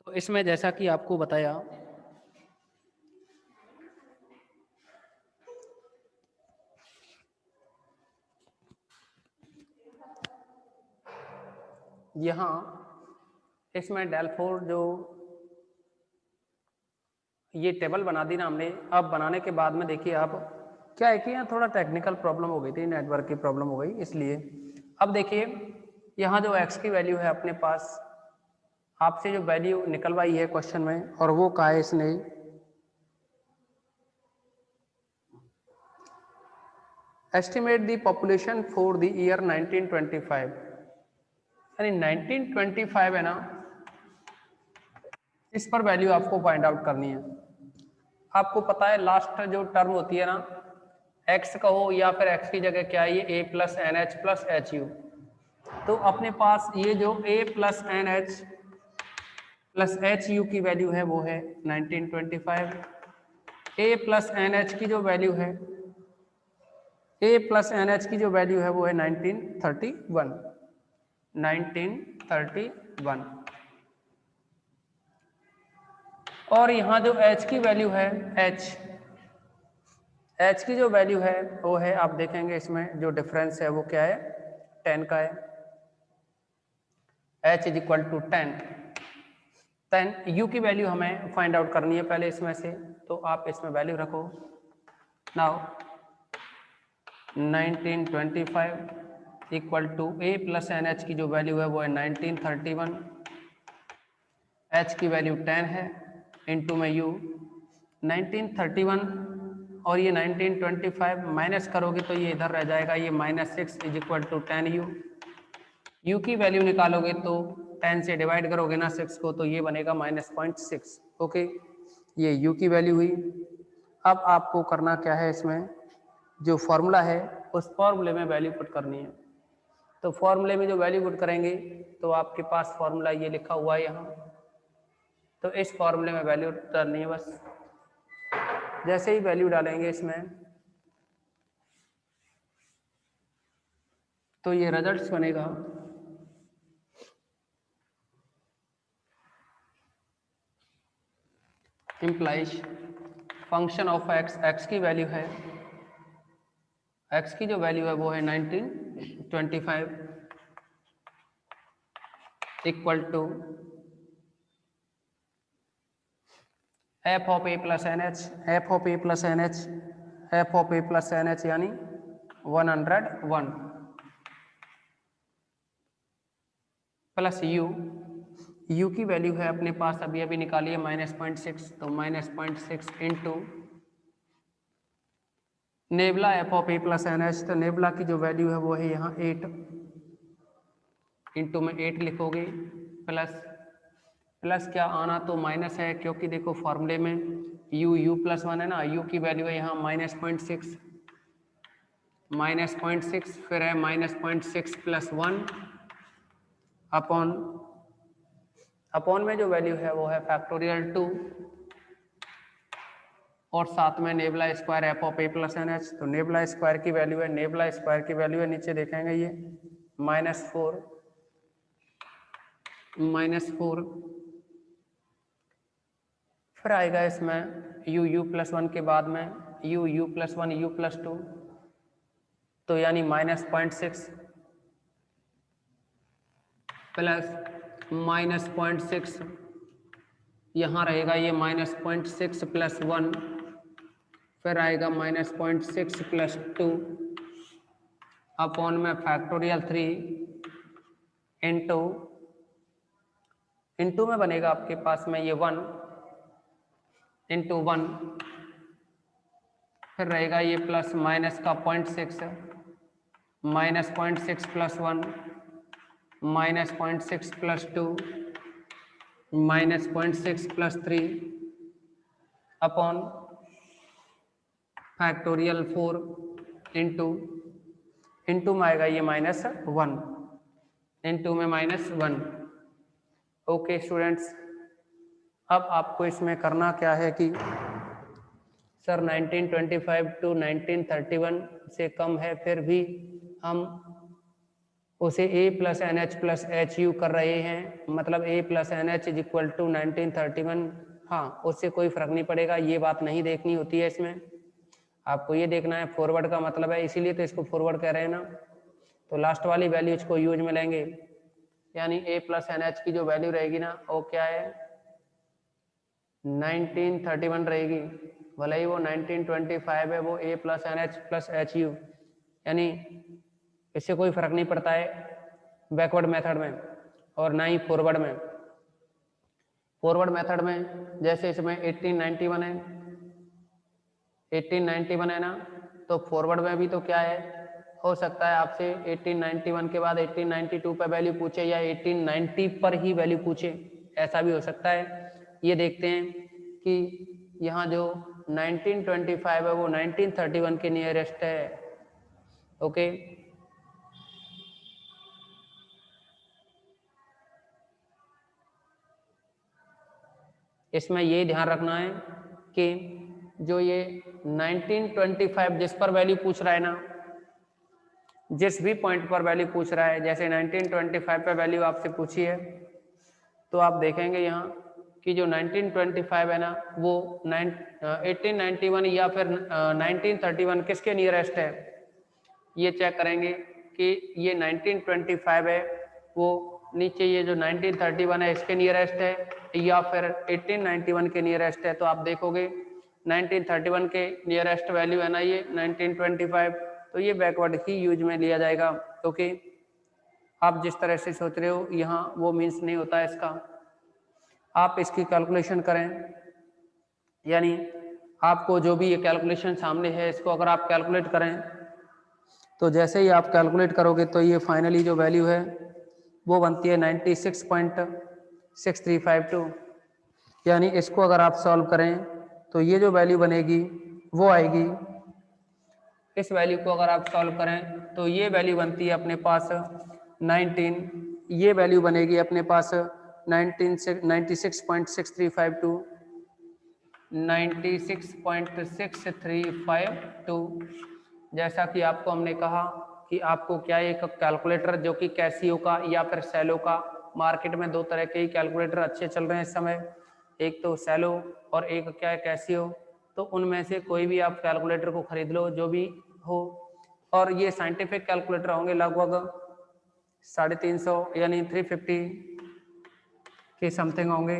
तो इसमें जैसा कि आपको बताया यहाँ इसमें डेल 4 जो ये टेबल बना दी ना हमने। अब बनाने के बाद में देखिए आप क्या है कि यहाँ थोड़ा टेक्निकल प्रॉब्लम हो गई थी, नेटवर्क की प्रॉब्लम हो गई इसलिए। अब देखिए यहाँ जो x की वैल्यू है अपने पास आपसे जो वैल्यू निकलवाई है क्वेश्चन में, और वो कहा है इसने estimate the population for the year 1925, यानी 1925 है ना, इस पर वैल्यू आपको फाइंड आउट करनी है। आपको पता है लास्ट जो टर्म होती है ना, x कहो या फिर x की जगह क्या है ये a plus N H plus H U. तो अपने पास ये जो a plus N H plus H U की वैल्यू है वो है 1925। a प्लस एन एच की जो वैल्यू है a प्लस एन एच की जो वैल्यू है वो है 1931। 1931 और यहाँ जो h की वैल्यू है h की जो वैल्यू है वो है, आप देखेंगे इसमें जो डिफरेंस है वो क्या है 10 का है। h is equal to 10 u की वैल्यू हमें फाइंड आउट करनी है पहले इसमें से, तो आप इसमें वैल्यू रखो। Now 1925 equal to a plus N H की जो वैल्यू है वो है 1931, h की वैल्यू 10 है इंटू में u 1931 और ये 1925 माइनस करोगे तो ये इधर रह जाएगा, ये -6 is equal to 10u। u की वैल्यू निकालोगे तो 10 से डिवाइड करोगे ना 6 को तो ये बनेगा -0.6। ओके, ये u की वैल्यू हुई। अब आपको करना क्या है, इसमें जो फॉर्मूला है उस फॉर्मूले में वैल्यू पुट करनी है। तो फॉर्मूले में जो वैल्यू पुट करेंगे तो आपके पास फॉर्मूला ये लिखा हुआ है यहाँ, तो इस फॉर्मूले में वैल्यू डालनी है बस। जैसे ही वैल्यू डालेंगे इसमें तो ये रिजल्ट्स बनेगा implies function of X, X की वैल्यू है, एक्स की जो वैल्यू है वो है 1925 equal to F of A plus N H, F of A plus N H, F of A plus N H यानी 101 प्लस यू, यू की value है अपने पास अभी अभी निकाली है -0.6, तो -0.6 into nabla F of A plus N H, तो नेबला की जो वैल्यू है वो है यहाँ 8, इंटू में 8 लिखोगे प्लस प्लस क्या आना तो माइनस है, क्योंकि देखो फॉर्मूले में u प्लस 1 है ना, u की वैल्यू है यहाँ -0.6, -0.6 फिर है -0.6 प्लस 1 अपॉन में जो वैल्यू है वो है फैक्टोरियल 2 और साथ में nabla square F of A plus N H. तो नेबला स्क्वायर की वैल्यू है, नेबला स्क्वायर की वैल्यू है नीचे देखेंगे ये -4 फिर आएगा इसमें u प्लस 1 के बाद में u प्लस 1 u प्लस 2, तो यानी -0.6 प्लस -0.6 यहाँ रहेगा ये -0.6 प्लस 1, फिर आएगा -0.6 प्लस 2 अपॉन में फैक्टोरियल 3 इंटू में बनेगा आपके पास में ये 1 इंटू 1, फिर रहेगा ये प्लस माइनस का 0.6 -0.6 plus 1 -0.6 plus 2 -0.6 plus 3 upon factorial 4 into में आएगा ये -1 इंटू में -1। ओके स्टूडेंट्स, अब आपको इसमें करना क्या है कि सर 1925 टू 1931 से कम है, फिर भी हम उसे a plus N H plus H u कर रहे हैं, मतलब a plus N h is equal to 1931। हाँ, उससे कोई फर्क नहीं पड़ेगा, ये बात नहीं देखनी होती है इसमें, आपको ये देखना है फॉरवर्ड का मतलब है, इसीलिए तो इसको फॉरवर्ड कह रहे हैं ना। तो लास्ट वाली वैल्यू इसको यूज में लेंगे, यानी ए प्लस एन एच की जो वैल्यू रहेगी ना वो क्या है 1931 रहेगी, भले ही वो 1925 है, वो a plus N H plus H u, यानी इससे कोई फर्क नहीं पड़ता है बैकवर्ड मेथड में और ना ही फॉरवर्ड में। फॉरवर्ड मेथड में जैसे इसमें 1891 है, 1891 है ना, तो फॉरवर्ड में भी तो क्या है, हो सकता है आपसे 1891 के बाद 1892 पर वैल्यू पूछे या 1890 पर ही वैल्यू पूछे, ऐसा भी हो सकता है। ये देखते हैं कि यहाँ जो 1925 है वो 1931 के नियरेस्ट है। ओके, इसमें ये ध्यान रखना है कि जो ये 1925 जिस पर वैल्यू पूछ रहा है ना, जिस भी पॉइंट पर वैल्यू पूछ रहा है, जैसे 1925 पर वैल्यू आपसे पूछी है, तो आप देखेंगे यहाँ कि जो 1925 है ना वो 1891 या फिर 1931 किसके नियरेस्ट है, ये चेक करेंगे कि ये 1925 है वो नीचे ये जो 1931 है इसके नियरेस्ट है या फिर 1891 के नियरेस्ट है। तो आप देखोगे 1931 के नियरेस्ट वैल्यू है ना ये 1925, तो ये बैकवर्ड ही यूज में लिया जाएगा। ओके, आप जिस तरह से सोच रहे हो यहाँ वो मीन्स नहीं होता है इसका, आप इसकी कैलकुलेशन करें, यानी आपको जो भी ये कैलकुलेशन सामने है इसको अगर आप कैलकुलेट करें तो जैसे ही आप कैलकुलेट करोगे तो ये फाइनली जो वैल्यू है वो बनती है 96.6352, यानी इसको अगर आप सॉल्व करें तो ये जो वैल्यू बनेगी वो आएगी, इस वैल्यू को अगर आप सॉल्व करें तो ये वैल्यू बनती है अपने पास 19, ये वैल्यू बनेगी अपने पास 96.6352, 96.6352। जैसा कि आपको हमने कहा कि आपको क्या एक कैलकुलेटर जो कि कैसियो का या फिर सेलो का, मार्केट में दो तरह के ही कैलकुलेटर अच्छे चल रहे हैं इस समय, एक तो सेलो और एक क्या है कैसियो, तो उनमें से कोई भी आप कैलकुलेटर को खरीद लो जो भी हो, और ये साइंटिफिक कैलकुलेटर होंगे लगभग 350 यानी 350 के समथिंग होंगे,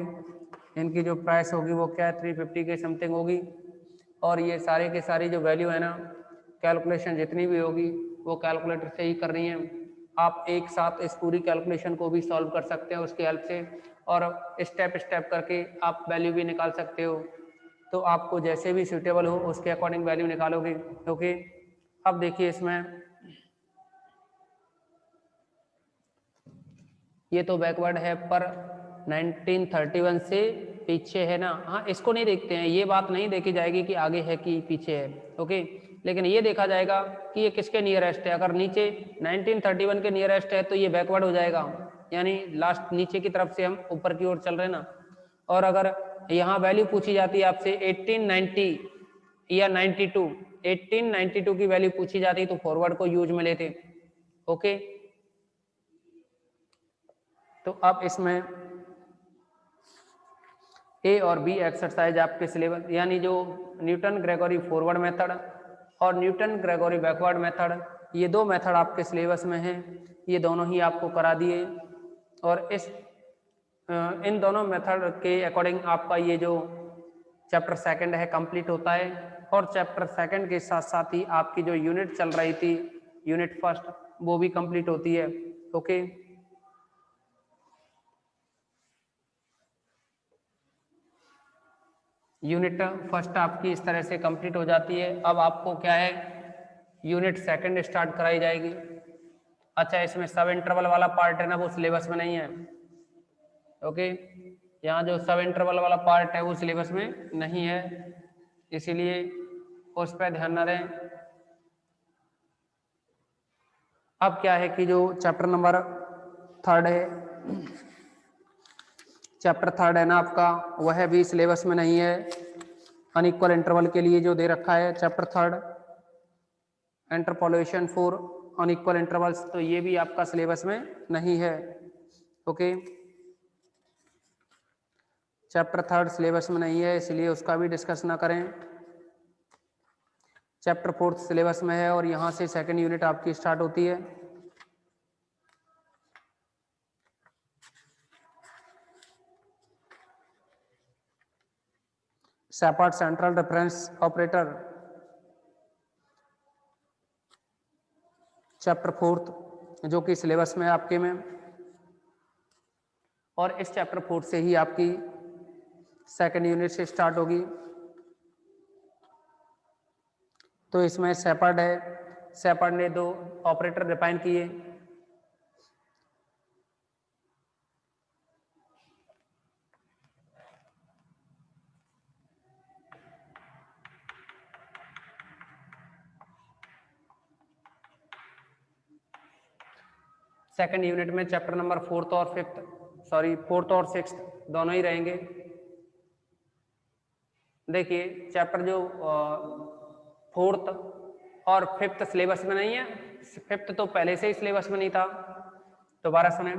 इनकी जो प्राइस होगी वो क्या है 350 के समथिंग होगी, और ये सारे के सारी जो वैल्यू है ना कैलकुलेशन जितनी भी होगी वो कैलकुलेटर से ही कर रही हैं। आप एक साथ इस पूरी कैलकुलेशन को भी सॉल्व कर सकते हो उसकी हेल्प से, और स्टेप स्टेप करके आप वैल्यू भी निकाल सकते हो, तो आपको जैसे भी सूटेबल हो उसके अकॉर्डिंग वैल्यू निकालोगे। ओके, अब देखिए इसमें ये तो बैकवर्ड है पर 1931 से पीछे है ना, हाँ इसको नहीं देखते हैं, ये बात नहीं देखी जाएगी कि आगे है कि पीछे है। ओके, लेकिन ये देखा जाएगा कि ये किसके नियरेस्ट है, अगर नीचे 1931 के नियरेस्ट है तो ये बैकवर्ड हो जाएगा, यानी लास्ट नीचे की तरफ से हम ऊपर की ओर चल रहे हैं ना, और अगर यहाँ वैल्यू पूछी जाती है आपसे 1890 या 92, 1892 की वैल्यू पूछी जाती तो फॉरवर्ड को यूज में लेते। ओके, तो अब इसमें ए और बी एक्सरसाइज आपके सिलेबस, यानी जो न्यूटन ग्रेगोरी फॉरवर्ड मेथड और न्यूटन ग्रेगोरी बैकवर्ड मेथड, ये दो मेथड आपके सिलेबस में हैं, ये दोनों ही आपको करा दिए, और इन दोनों मेथड के अकॉर्डिंग आपका ये जो चैप्टर सेकंड है कंप्लीट होता है, और चैप्टर सेकंड के साथ साथ ही आपकी जो यूनिट चल रही थी यूनिट फर्स्ट वो भी कंप्लीट होती है। ओके, यूनिट फर्स्ट आपकी इस तरह से कंप्लीट हो जाती है। अब आपको क्या है यूनिट सेकंड स्टार्ट कराई जाएगी। अच्छा, इसमें सब इंटरवल वाला पार्ट है ना वो सिलेबस में नहीं है। ओके, यहाँ जो सब इंटरवल वाला पार्ट है वो सिलेबस में नहीं है, इसीलिए उस पर ध्यान न दें। अब क्या है कि जो चैप्टर नंबर थर्ड है, चैप्टर थर्ड है ना आपका, वह भी सिलेबस में नहीं है, अनइक्वल इंटरवल के लिए जो दे रखा है chapter third, interpolation for on equal intervals, तो ये भी आपका सिलेबस में नहीं है। ओके, चैप्टर 3 सिलेबस में नहीं है, इसलिए उसका भी डिस्कस ना करें। चैप्टर 4 सिलेबस में है और यहाँ से सेकंड यूनिट आपकी स्टार्ट होती है। शैपर्ड सेंट्रल रेफरेंस ऑपरेटर, चैप्टर 4 जो कि सिलेबस में है आपके में, और इस चैप्टर 4 से ही आपकी सेकंड यूनिट से स्टार्ट होगी। तो इसमें शैपर्ड है, शैपर्ड ने 2 ऑपरेटर डिफाइन किए। सेकंड यूनिट में चैप्टर नंबर 4th और 5th, सॉरी 4th और 6th दोनों ही रहेंगे। देखिए चैप्टर जो 4th और 5th सिलेबस में नहीं है, 5th तो पहले से ही सिलेबस में नहीं था। दोबारा सुने,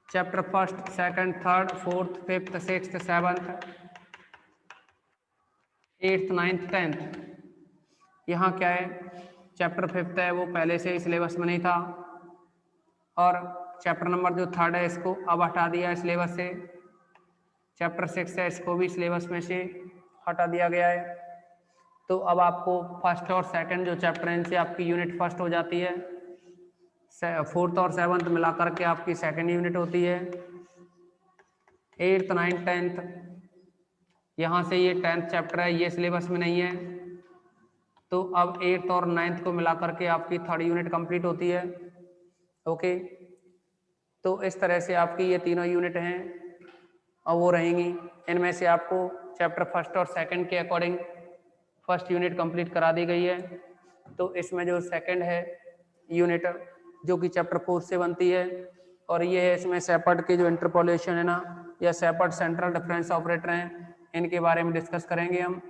chapter 1st, 2nd, 3rd, 4th, 5th, 6th, 7th, 8th, 9th, 10th, यहाँ क्या है, चैप्टर 5th है वो पहले से ही सिलेबस में नहीं था, और चैप्टर नंबर जो 3rd है इसको अब हटा दिया है सिलेबस से। चैप्टर 6 है इसको भी सिलेबस में से हटा दिया गया है। तो अब आपको फर्स्ट और सेकंड जो चैप्टर है इनसे आपकी यूनिट फर्स्ट हो जाती है, 4th और 7th मिला करके आपकी सेकंड यूनिट होती है। 8th, 9th, 10th, यहाँ से ये 10th चैप्टर है, ये सिलेबस में नहीं है, तो अब 8th और 9th को मिला करके आपकी 3rd यूनिट कंप्लीट होती है। ओके, तो इस तरह से आपकी ये तीनों यूनिट हैं और वो रहेंगी। इनमें से आपको चैप्टर 1st और 2nd के अकॉर्डिंग फर्स्ट यूनिट कंप्लीट करा दी गई है। तो इसमें जो सेकंड है यूनिट जो कि चैप्टर 4 से बनती है, और ये है इसमें शैपर्ड के जो इंटरपोलेशन है ना, या शैपर्ड सेंट्रल डिफरेंस ऑपरेटर हैं, इनके बारे में डिस्कस करेंगे हम।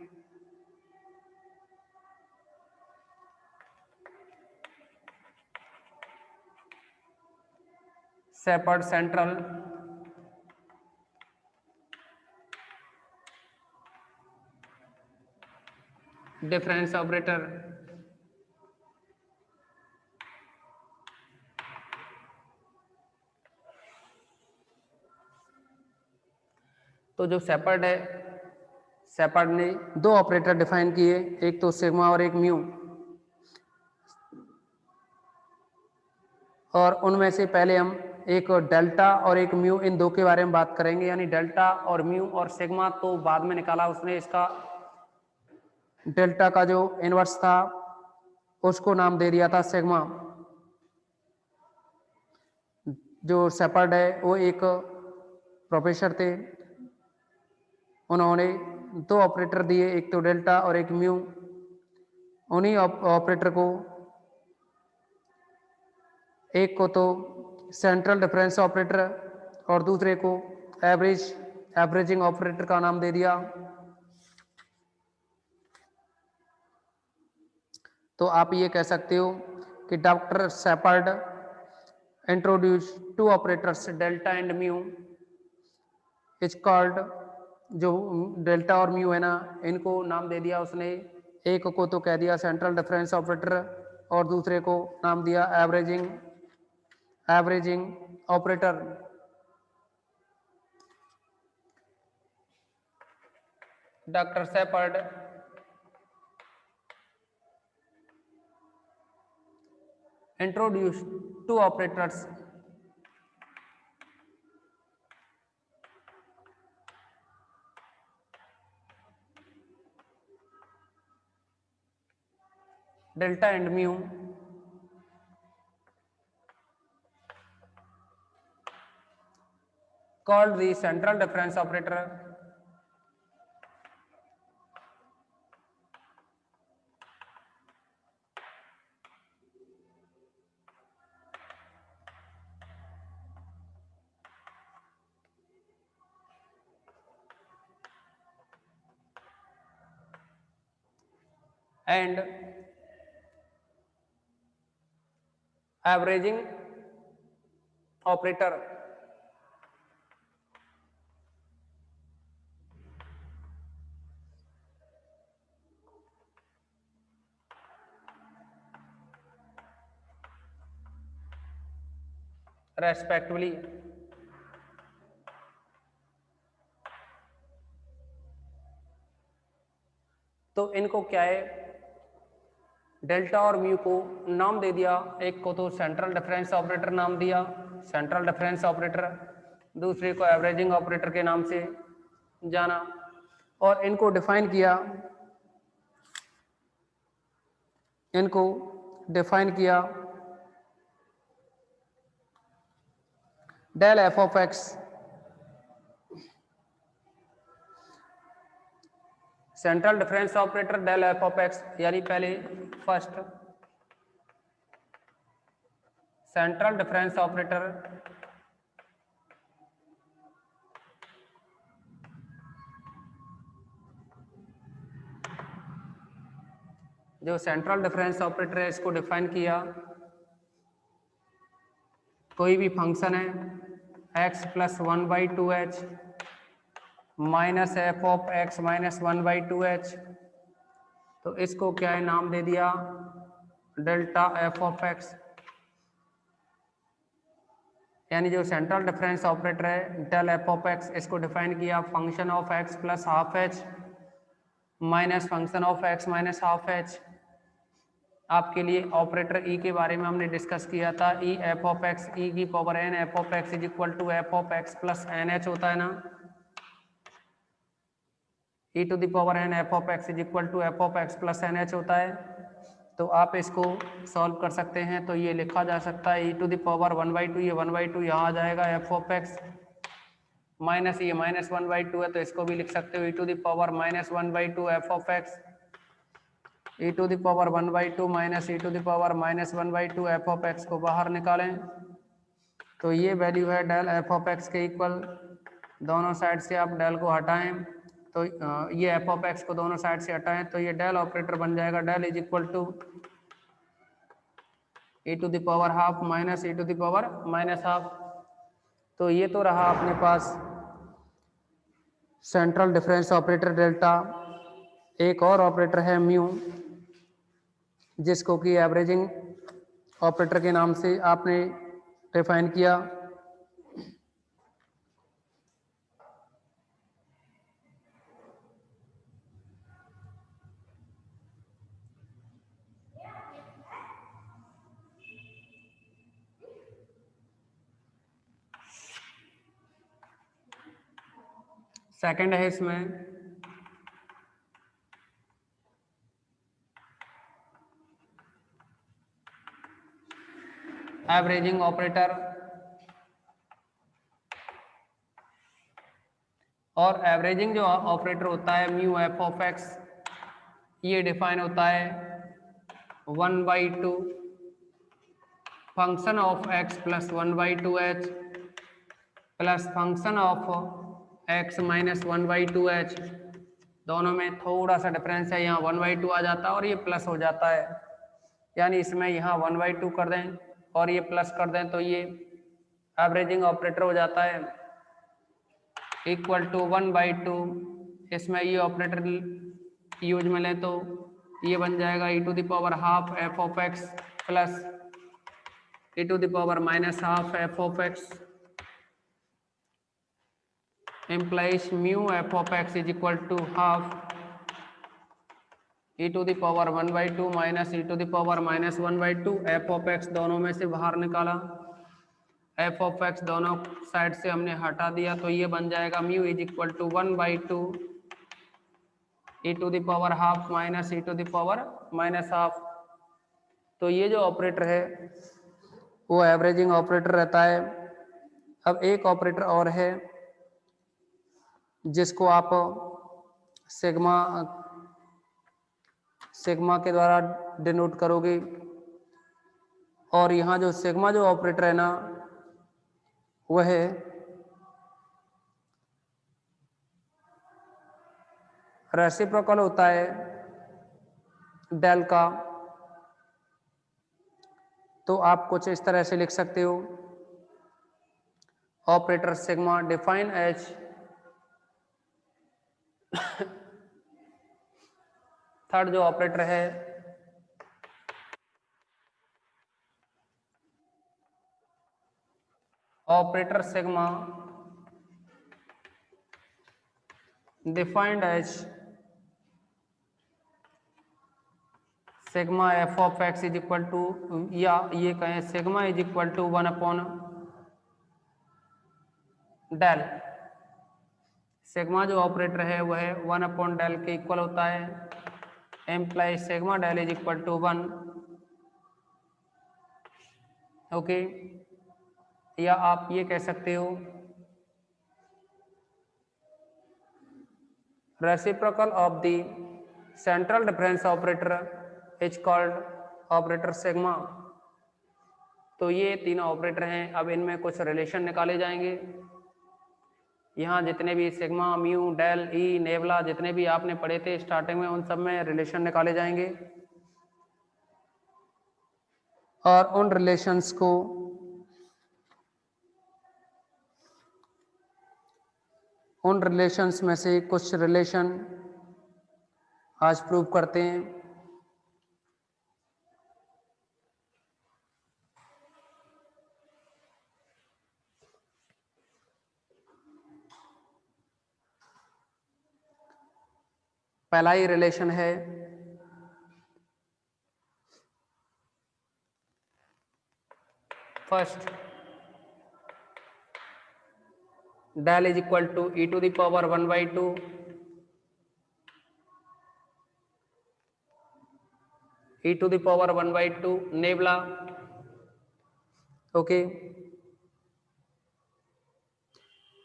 शैपर्ड सेंट्रल डिफरेंस ऑपरेटर, तो जो शैपर्ड है, शैपर्ड ने 2 ऑपरेटर डिफाइन किए, एक तो सिग्मा और एक म्यू, और उनमें से पहले हम एक डेल्टा और एक म्यू, इन दो के बारे में बात करेंगे। यानी डेल्टा और म्यू और सिग्मा तो बाद में निकाला उसने, इसका डेल्टा का जो इनवर्स था उसको नाम दे दिया था सिग्मा। जो शैपर्ड है वो एक प्रोफेसर थे, उन्होंने 2 ऑपरेटर दिए, एक तो डेल्टा और एक म्यू। उन्हीं ऑपरेटर को, एक को तो सेंट्रल डिफरेंस ऑपरेटर और दूसरे को एवरेजिंग ऑपरेटर का नाम दे दिया। तो आप ये कह सकते हो कि doctor Sheppard introduce 2 operators delta and mu, is called, जो डेल्टा और म्यू है ना, इनको नाम दे दिया उसने, एक को तो कह दिया सेंट्रल डिफरेंस ऑपरेटर और दूसरे को नाम दिया averaging operator. Doctor Sheppard introduced 2 operators delta and mu called the central difference operator and averaging operator respectively. तो इनको क्या है, डेल्टा और म्यू को नाम दे दिया, एक को तो सेंट्रल डिफरेंस ऑपरेटर नाम दिया, सेंट्रल डिफरेंस ऑपरेटर, दूसरे को एवरेजिंग ऑपरेटर के नाम से जाना, और इनको डिफाइन किया, del F of X central difference operator del F of X, यानी पहले फर्स्ट सेंट्रल डिफरेंस ऑपरेटर जो सेंट्रल डिफरेंस ऑपरेटर है इसको डिफाइन किया, कोई भी फंक्शन है x plus 1/2h minus F of x minus 1/2h, तो इसको क्या है नाम दे दिया डेल्टा एफ ऑफ एक्स, यानी जो सेंट्रल डिफरेंस ऑपरेटर है डेल एफ ऑफ एक्स, इसको डिफाइन किया function of x plus half H minus function of x minus half H. आपके लिए ऑपरेटर ई के बारे में हमने डिस्कस किया था, e f of x e की power n f of x is equal to F of x plus N h होता है ना, e to the power n f of x is equal to F of x plus N h होता है। तो आप इसको solve कर सकते हैं, तो ये लिखा जा सकता है ई टू द पावर 1/2, ये 1/2 यहाँ आ जाएगा एफ ऑफ एक्स माइनस ये माइनस 1/2 है, तो इसको भी लिख सकते हो e to the power minus 1/2 f of x, e to the power 1/2 minus E to the power minus 1/2 f of x को बाहर निकालें, तो ये वैल्यू है डेल एफ ऑफ एक्स के इक्वल, दोनों साइड से आप डेल को हटाएं, तो ये एफ ऑफ एक्स को दोनों साइड से हटाएं, तो ये डेल ऑपरेटर बन जाएगा, del is equal to E to the power half minus E to the power minus half. तो ये तो रहा अपने पास सेंट्रल डिफरेंस ऑपरेटर डेल्टा। एक और ऑपरेटर है म्यू, जिसको कि एवरेजिंग ऑपरेटर के नाम से आपने डिफाइन किया। सेकंड है इसमें एवरेजिंग ऑपरेटर, और एवरेजिंग जो ऑपरेटर होता है म्यू एफ ऑफ एक्स, ये डिफाइन होता है 1/2 function of x plus 1/2h plus function of x minus 1/2h। दोनों में थोड़ा सा डिफरेंस है, यहाँ 1/2 आ जाता है और ये प्लस हो जाता है, यानी इसमें यहाँ 1/2 कर दें और ये प्लस कर दें, तो ये एवरेजिंग ऑपरेटर हो जाता है इक्वल टू 1/2। इसमें ये ऑपरेटर यूज में लें तो ये बन जाएगा e to the power half f of x plus e to the power minus half f of x implies mu f of x is equal to half e to the power 1/2 minus e to the power minus 1/2 f of x दोनों में से बाहर निकाला, f of x दोनों side से हमने हटा दिया, तो ये बन जाएगा mu is equal to 1/2 e to the power half minus e to the power minus half. तो ये जो ऑपरेटर है वो एवरेजिंग ऑपरेटर रहता है। अब एक ऑपरेटर और है जिसको आप सिग्मा के द्वारा डिनोट करोगे, और यहाँ जो सिग्मा जो ऑपरेटर है ना वह रेसिप्रोकल होता है डेल का, तो आप कुछ इस तरह से लिख सकते हो, operator sigma define as third जो ऑपरेटर है operator sigma defined as sigma F of x is equal to, या ये कहें sigma is equal to 1 upon del. Sigma जो ऑपरेटर है वह 1 अपॉन डेल के इक्वल होता है, imply sigma del is equal to 1। Okay, या आप ये कह सकते हो reciprocal of the central difference operator is called operator sigma. तो ये तीनों ऑपरेटर हैं। अब इनमें कुछ रिलेशन निकाले जाएंगे। यहाँ जितने भी सिग्मा, म्यू, डेल, ई, नेबला जितने भी आपने पढ़े थे स्टार्टिंग में, उन सब में रिलेशन निकाले जाएंगे और उन रिलेशंस को उन रिलेशंस में से कुछ रिलेशन आज प्रूव करते हैं। पहला ही रिलेशन है first, del is equal to E to the power 1/2 E to the power 1/2 nabla. Okay,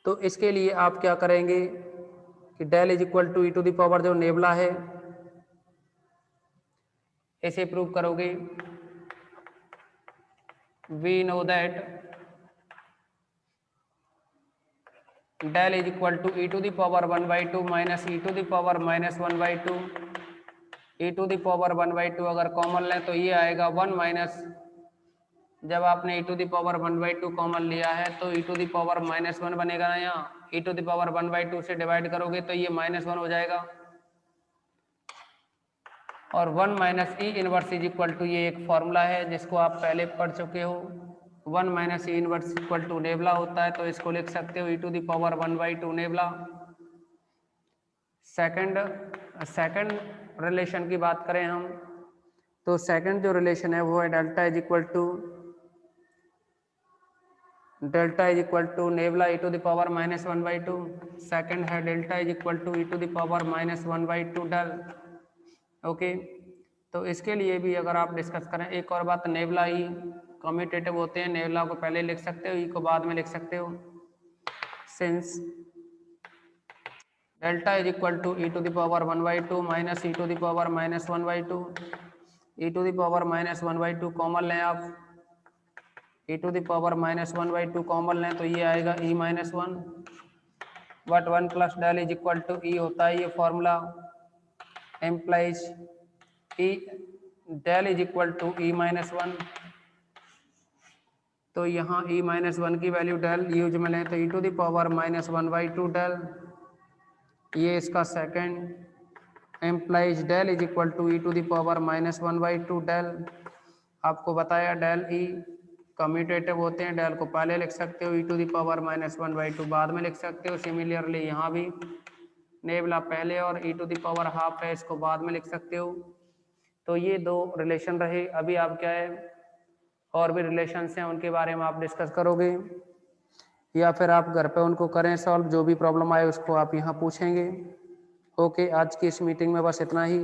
तो इसके लिए आप क्या करेंगे कि del is equal to E to the power जो नेबला है इसे प्रूव करोगे। We know that del is equal to E to the power 1/2 minus E to the power -1/2। E to the power 1/2 अगर कॉमन लें तो ये आएगा 1 minus, जब आपने ई टू द पावर 1/2 कॉमन लिया है तो ई टू द पावर -1 बनेगा ना। यहाँ ई टू द पावर 1/2 से डिवाइड करोगे तो ये -1 हो जाएगा, और 1 minus E inverse is equal to, ये एक फॉर्मूला है जिसको आप पहले पढ़ चुके हो। 1 minus E inverse equal to nabla होता है, तो इसको लिख सकते हो e to the power 1/2 nabla. Second relation की बात करें हम, तो सेकंड जो रिलेशन है वो है delta is equal to nabla e to the power -1/2। Second है delta is equal to E to the power -1/2 del. Okay, तो इसके लिए भी अगर आप डिस्कस करें, एक और बात, नेबला ई कम्यूटेटिव होते हैं। नेबला को पहले लिख सकते हो, ई को बाद में लिख सकते हो। Since delta is equal to E to the power 1/2 minus E to the power -1/2, E to the power -1/2 common लें आप, e to the power -1/2 common लें तो ये आएगा e -1, but 1 plus del is equal to e होता है, ये formula implies e del is equal to e -1। तो यहाँ ई -1 की वैल्यू डेल यूज में लें तो E to the power -1/2 del, ये इसका second implies del is equal to E to the power -1/2 del. आपको बताया डेल ई कम्यूटेटिव होते हैं, डेल को पहले लिख सकते हो, ई टू द पावर -1/2 बाद में लिख सकते हो। सिमिलरली यहाँ भी नेबला पहले और ई टू द पावर हाफ है, इसको बाद में लिख सकते हो। तो ये दो रिलेशन रहे। अभी आप क्या है, और भी रिलेशंस हैं उनके बारे में आप डिस्कस करोगे, या फिर आप घर पे उनको करें सॉल्व, जो भी प्रॉब्लम आए उसको आप यहाँ पूछेंगे। ओके, आज की इस मीटिंग में बस इतना ही।